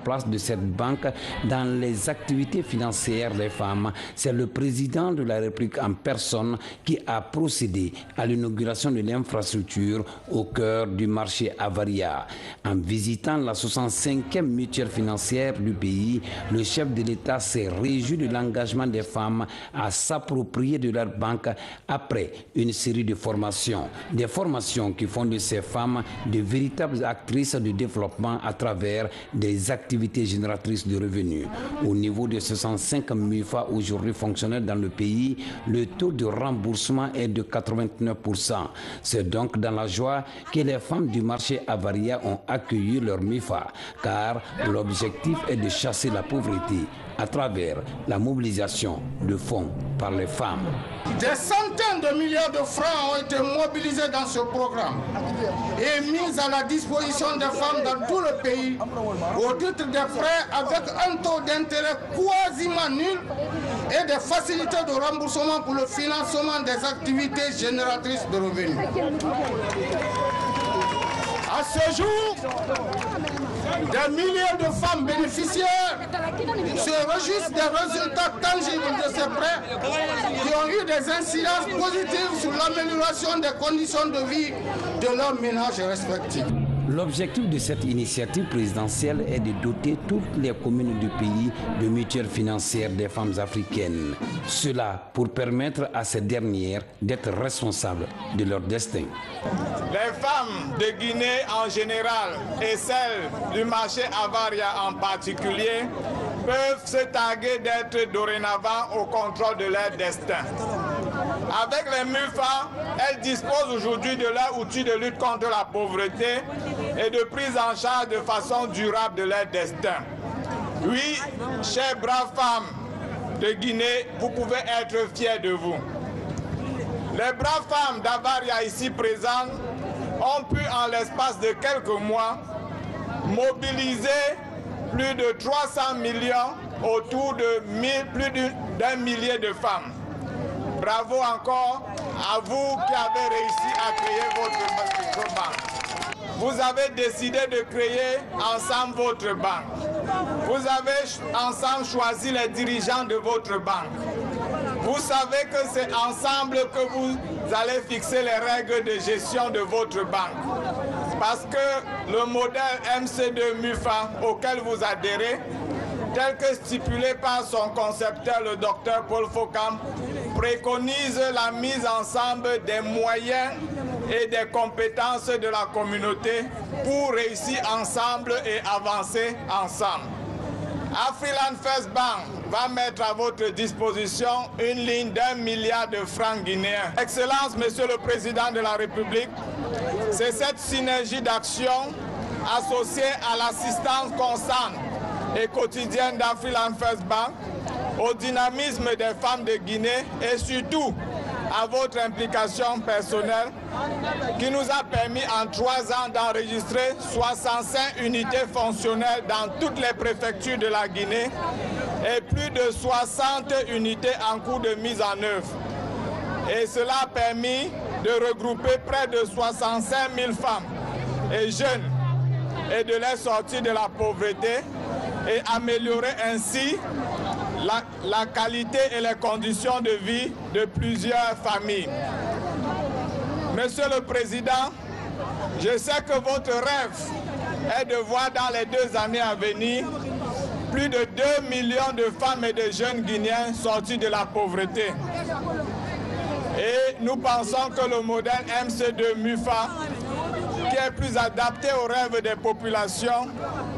place de cette banque dans les activités financières des femmes, c'est le président de la République en personne qui a procédé à l'inauguration de l'infrastructure au cœur du marché Avaria. En visitant la 65e mutuelle financière du pays, le chef de l'État s'est réjoui de l'engagement des femmes à s'approprier de leur banque après une série de formations. Des formations qui font de ces femmes de véritables actrices de développement à travers des activités génératrices de revenus. Au niveau de 65 MUFA aujourd'hui fonctionnels dans le pays, le taux de remboursement est de 89%. C'est donc dans la joie que les femmes du marché Avaria ont accueilli leur MUFA, car l'objectif est de chasser la pauvreté à travers la mobilisation de fonds par les femmes. Des centaines de milliards de francs ont été mobilisés dans ce programme et mis à la disposition des femmes dans tout le pays au titre des prêts avec un taux d'intérêt quasiment nul et des facilités de remboursement pour le financement des activités génératrices de revenus. À ce jour, des milliers de femmes bénéficiaires se réjouissent des résultats tangibles de ces prêts qui ont eu des incidences positives sur l'amélioration des conditions de vie de leurs ménages respectifs. L'objectif de cette initiative présidentielle est de doter toutes les communes du pays de mutuelles financières des femmes africaines. Cela pour permettre à ces dernières d'être responsables de leur destin. Les femmes de Guinée en général et celles du marché Avaria en particulier peuvent se targuer d'être dorénavant au contrôle de leur destin. Avec les MUFA, elles disposent aujourd'hui de leur outil de lutte contre la pauvreté et de prise en charge de façon durable de leur destin. Oui, chères braves femmes de Guinée, vous pouvez être fiers de vous. Les braves femmes d'Avaria ici présentes ont pu en l'espace de quelques mois mobiliser plus de 300 millions autour de plus d'un millier de femmes. Bravo encore à vous qui avez réussi à créer votre banque. Vous avez décidé de créer ensemble votre banque. Vous avez ensemble choisi les dirigeants de votre banque. Vous savez que c'est ensemble que vous allez fixer les règles de gestion de votre banque. Parce que le modèle MC2 MUFA auquel vous adhérez, tel que stipulé par son concepteur, le docteur Paul Fokam, préconise la mise ensemble des moyens et des compétences de la communauté pour réussir ensemble et avancer ensemble. Afriland First Bank va mettre à votre disposition une ligne d'1 milliard de francs guinéens. Excellence, Monsieur le Président de la République, c'est cette synergie d'action associée à l'assistance constante et quotidienne d'Afriland First Bank, au dynamisme des femmes de Guinée et surtout à votre implication personnelle qui nous a permis en 3 ans d'enregistrer 65 unités fonctionnelles dans toutes les préfectures de la Guinée et plus de 60 unités en cours de mise en œuvre. Et cela a permis de regrouper près de 65 000 femmes et jeunes et de les sortir de la pauvreté et améliorer ainsi la qualité et les conditions de vie de plusieurs familles. Monsieur le Président, je sais que votre rêve est de voir dans les 2 années à venir plus de 2 millions de femmes et de jeunes Guinéens sortis de la pauvreté. Et nous pensons que le modèle MC2 MUFA, qui est plus adapté aux rêves des populations,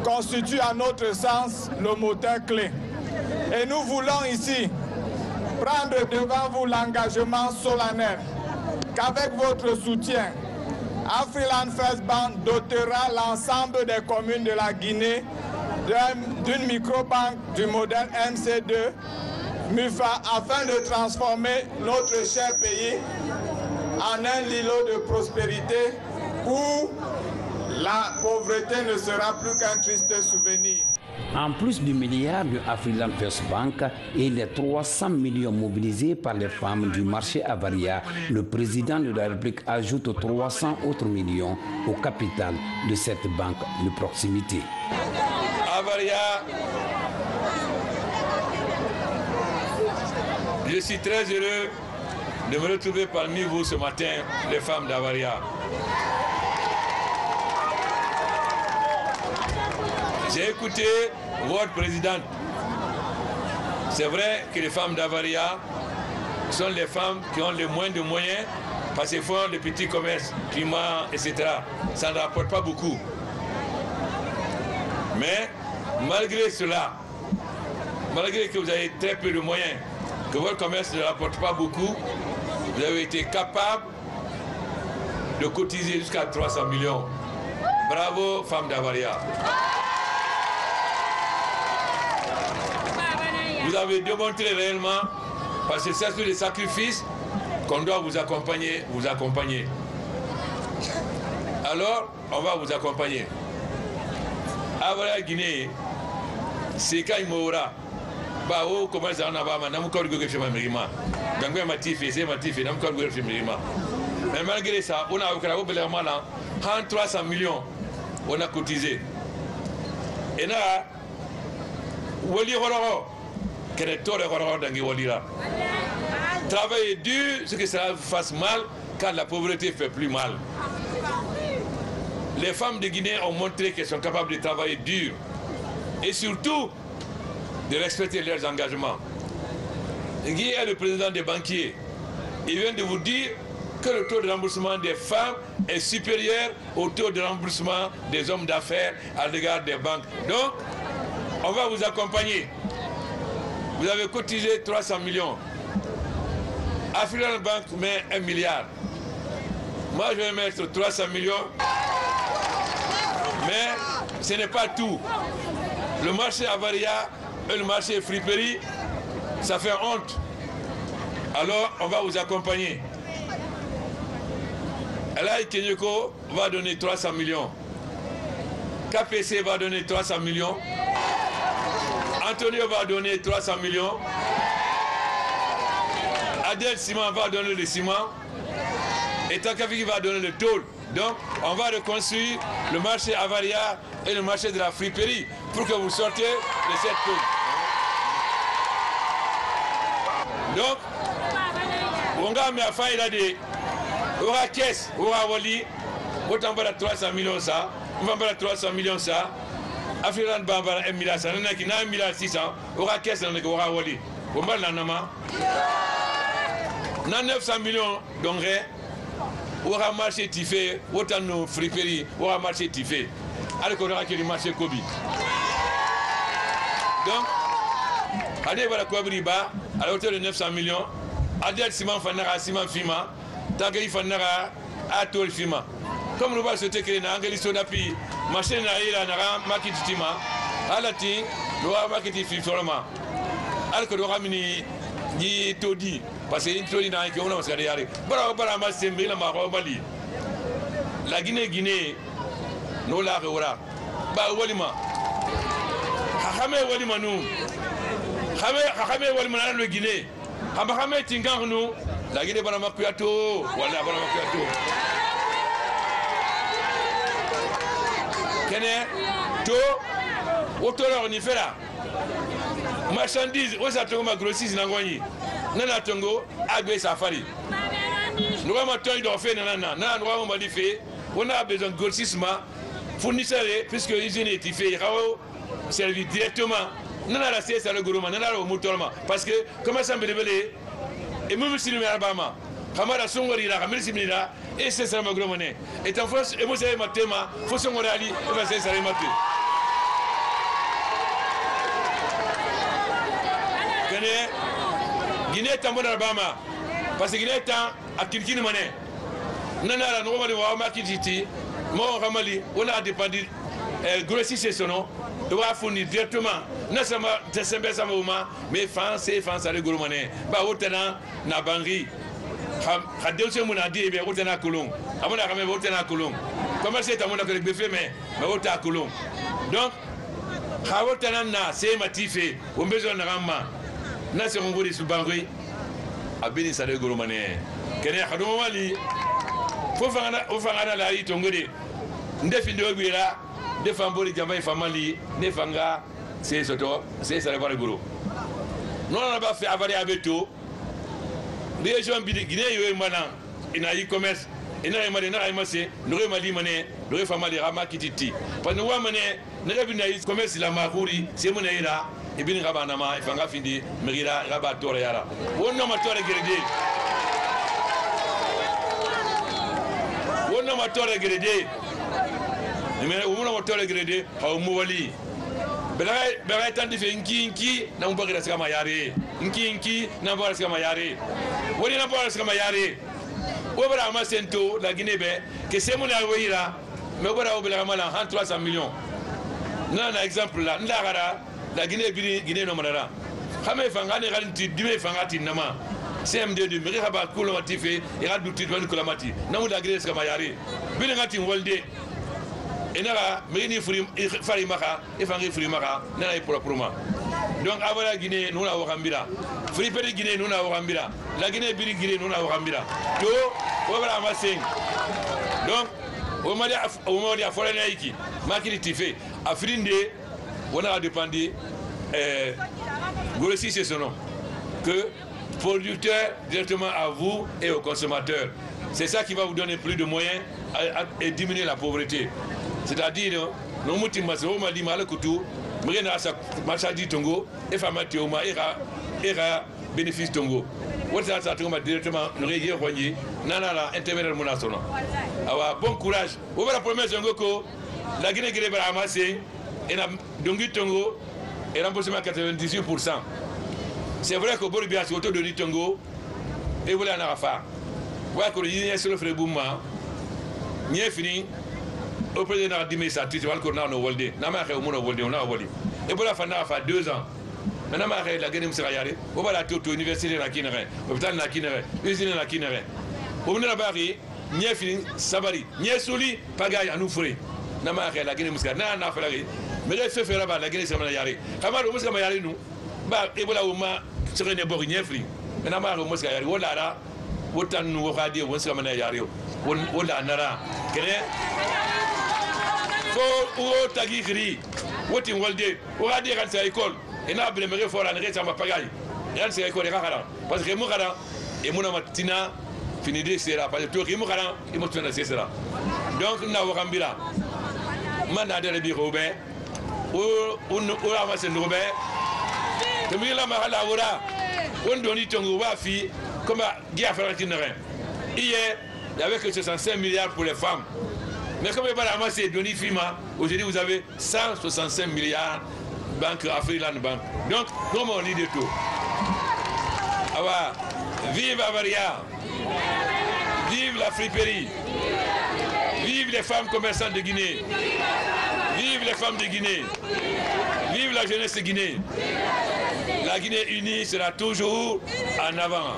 constitue à notre sens le moteur clé. Et nous voulons ici prendre devant vous l'engagement solennel qu'avec votre soutien, Afriland First Bank dotera l'ensemble des communes de la Guinée d'une microbanque du modèle MC2 MUFA afin de transformer notre cher pays en un îlot de prospérité où la pauvreté ne sera plus qu'un triste souvenir. En plus du milliard de Afriland First Bank et les 300 millions mobilisés par les femmes du marché Avaria, le président de la République ajoute 300 autres millions au capital de cette banque de proximité. Avaria d'Avaria, je suis très heureux de me retrouver parmi vous ce matin, les femmes d'Avaria. J'ai écouté votre présidente. C'est vrai que les femmes d'Avaria sont les femmes qui ont le moins de moyens parce qu'elles font des petits commerces, climat, etc. Ça ne rapporte pas beaucoup. Mais malgré cela, malgré que vous avez très peu de moyens, que votre commerce ne rapporte pas beaucoup, vous avez été capable de cotiser jusqu'à 300 millions. Bravo, femmes d'Avaria. Vous avez démontré réellement, parce que c'est sur les sacrifices qu'on doit vous accompagner, Alors, on va vous accompagner. Avaria Guinée, c'est quand il m'aura. Bah, oh, comment ça en a pas, n'a pas de chez ma mérima. Donc, ma tiffe, c'est ma tiffe, n'a pas de chez mérima. Mais malgré ça, on a eu un peu de 300 millions, on a cotisé. Et là, Wali Hororo, qui est tout le Hororo dans Walira. Travailler dur, ce que ça fasse mal, car la pauvreté fait plus mal. Les femmes de Guinée ont montré qu'elles sont capables de travailler dur et surtout de respecter leurs engagements. Guy est le président des banquiers. Il vient de vous dire que le taux de remboursement des femmes est supérieur au taux de remboursement des hommes d'affaires à l'égard des banques. Donc, on va vous accompagner. Vous avez cotisé 300 millions. African Bank met 1 milliard. Moi, je vais mettre 300 millions. Mais ce n'est pas tout. Le marché Avaria et le marché friperie, ça fait honte. Alors, on va vous accompagner. Elhaï Kenyoko va donner 300 millions. KPC va donner 300 millions. Antonio va donner 300 millions. Adel Ciment va donner le ciment. Et Takafiki va donner le tôle. Donc, on va reconstruire le marché Avaria et le marché de la friperie pour que vous sortiez de cette cause. Donc, on va mettre fin à des. On va caisse, on va wali. Autant de 300 millions ça. On va mettre 300 millions ça. African Bambara 1 milliard ça. On a 1 milliard 600. On va caisse, on va wali. On va l'anama. On a 900 millions donc. On va marcher tifé, autant nos friperies, on va marcher tifé. Alors qu'on aura que le marché Kobi. Donc, allez voir la Kobi bas, à la hauteur de 900 millions. Adel Simon Fanara, Simon Fima, Tagari Fanara, Atol Fima. Comme nous va se téquer dans l'Angélie Sodapi, machine à Ira, Nara, Makitima, Alati, Loa Makiti Fifroma. Alors qu'on aura mini dit Todi. Parce que Todi n'a qu'un homme, c'est derrière. La Guinée, nous la revoilà. Bah, Walima. Hame Walima nous. Hame Walima le Guinée. Hame Tingan nous. La Guinée Banamakuato. Voilà, Banamakuato. Kene, To, Auteur on y fait là. Marchandise, où ça tombe ma grossisse n'angoni. Nana Tongo, Agbe Safari. Nous avons entendu d'en faire, nous avons modifié. On a besoin de grossissement, fournisseur, puisque l'usine est faite, il va servir directement. Nous avons la CS à le gouvernement, nous avons le motolement. Parce que, comment ça me révèle, et même si nous avons Alabama, Kamara Songorira, Kamara et c'est ça ma gouvernement. Et en France, et vous savez ma thème, il faut Songorali, et va c'est ça les mater. Guinée est en bon Alabama. Parce que Guinée est à Kirkini Mané. Nana la Noma de Wamaki Titi, Mon Ramali, on a dépendu grossiste et son nom, doit fournir directement, non seulement Tessembe Samouma, mais France à le Gourmané. Bah, Otana, Nabangri. Hadeusse Mounadi, et Otana Coulon. Avant de ramener Otana Coulon. Comment c'est à mon accueil de fait, mais Ota Coulon. Donc, Haotana, c'est Matifé, au besoin de Rama. Nasi Rongori Subangri, a béni sa de Gourmané. Kenya Hadomali, Fofana la Tongori, Ndefin de Oguira, des femmes boli gamay famali ne fanga c'est soto c'est ça le gros non on a pas fait avaler avec tout région Guinée yo mana ina e-commerce ina mane na imase no mali mane no famali rama kititi parce que wa mane na bina e-commerce la makuri c'est mon ira e bin rabana ma fanga findi mira raba tore yara wonno ma tore grede wonno ma tore grede mais wonno ma tore grede haw mo wali bela tan dife nki na mbo gira skama yare nki na mbo skama yare woni na mbo skama yare o bara ma sento la Guinée be que c'est mon awira mais o bara o bela mala 300 millions na exemple là ndagara la Guinée no manara xame fanga ne galinti dime fanga tinama CMD de meri haba kulomati fe e radu tidwan kulomati namu la Guinée skama yare bi ngati wolde enara meri fari maka e fangi fri maka na e proprement donc avant Guinée nous la wakambira fri peri Guinée nous la wakambira la Guinée biri Guinée nous la wakambira to wala maseng donc o mari afora na iki makiri tife afrindé on a dépendé Grossi c'est son nom que producteur directement à vous et aux consommateurs. C'est ça qui va vous donner plus de moyens et diminuer la pauvreté. C'est-à-dire, nous moutim maso mali malakutu, mrena sa machadi tongo et famati oma era bénéfice tongo. What's ça tongo directement nous régier royer nana intermédiaire monasono. Awa bon courage. On va la promesse ngoko la Guinée qui va ramasser et la dongi tongo et remboursement à 98%. C'est vrai que Boribia c'est autour de Tongo et voilà un arafa. Voilà que le Guinéen sur le Frébouma, n'y est fini. Au président de Dimé, ça tu vois qu'on a un Wolde. N'a pas au Wolde, on a Wolde. Et voilà, il a 2 ans. Maintenant, la Guinée sera yarée. On va la toute université de la Kinere, hôpital de la Kinere, usine de la Kinere. Au bout de la barre, n'y est fini, Sabari, n'y est souli, pagaille à nous frais. N'a pas la Guinée Mouska, n'a pas la Guinée. Mais elle fait faire là-bas, la Guinée sera yarée. Comment on va yarée nous? Bah, et voilà où ma serait ne borgne fri. Mais n'a pas au Mosca yarée. Voilà là, autant nous radio, on sera mané yarée. On l'a nara. Faut ou tagiri. What in Walde, ou radio à sa école. Et n'a pas le fort à ne pas pagaille. Et elle s'est école et rara. Parce que Moukara et mon amatina finit de sera. Parce que tout Moukara et mon tuna sera. Donc, nous avons Rambira. Manade de Robert. Ou amasse Robert. Le Mila Mahala Ora. On donne Tongo Wafi comme Guy Ferrantinerin. Hier, il y avait que 65 milliards pour les femmes. Mais comme il va ramasser Doni Fima, aujourd'hui vous avez 165 milliards Banque Afriland Bank. Donc, comment on lit de tout? Vive Avaria! Vive la friperie! Vive les femmes commerçantes de Guinée! Vive les femmes de Guinée! Vive la jeunesse de Guinée! La Guinée unie sera toujours en avant.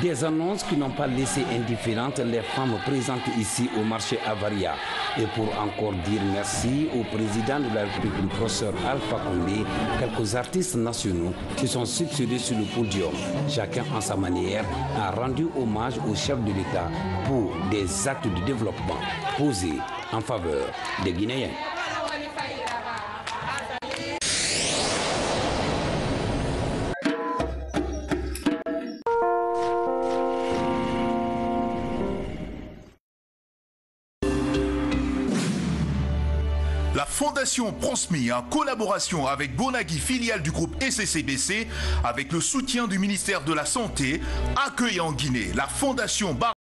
Des annonces qui n'ont pas laissé indifférentes les femmes présentes ici au marché Avaria. Et pour encore dire merci au président de la République, le professeur Alpha Condé, quelques artistes nationaux qui sont succédés sur le podium. Chacun en sa manière a rendu hommage au chef de l'État pour des actes de développement posés en faveur des Guinéens. La Fondation Prosmi, en collaboration avec Bonagui, filiale du groupe SCCBC, avec le soutien du ministère de la Santé, accueille en Guinée la Fondation Bar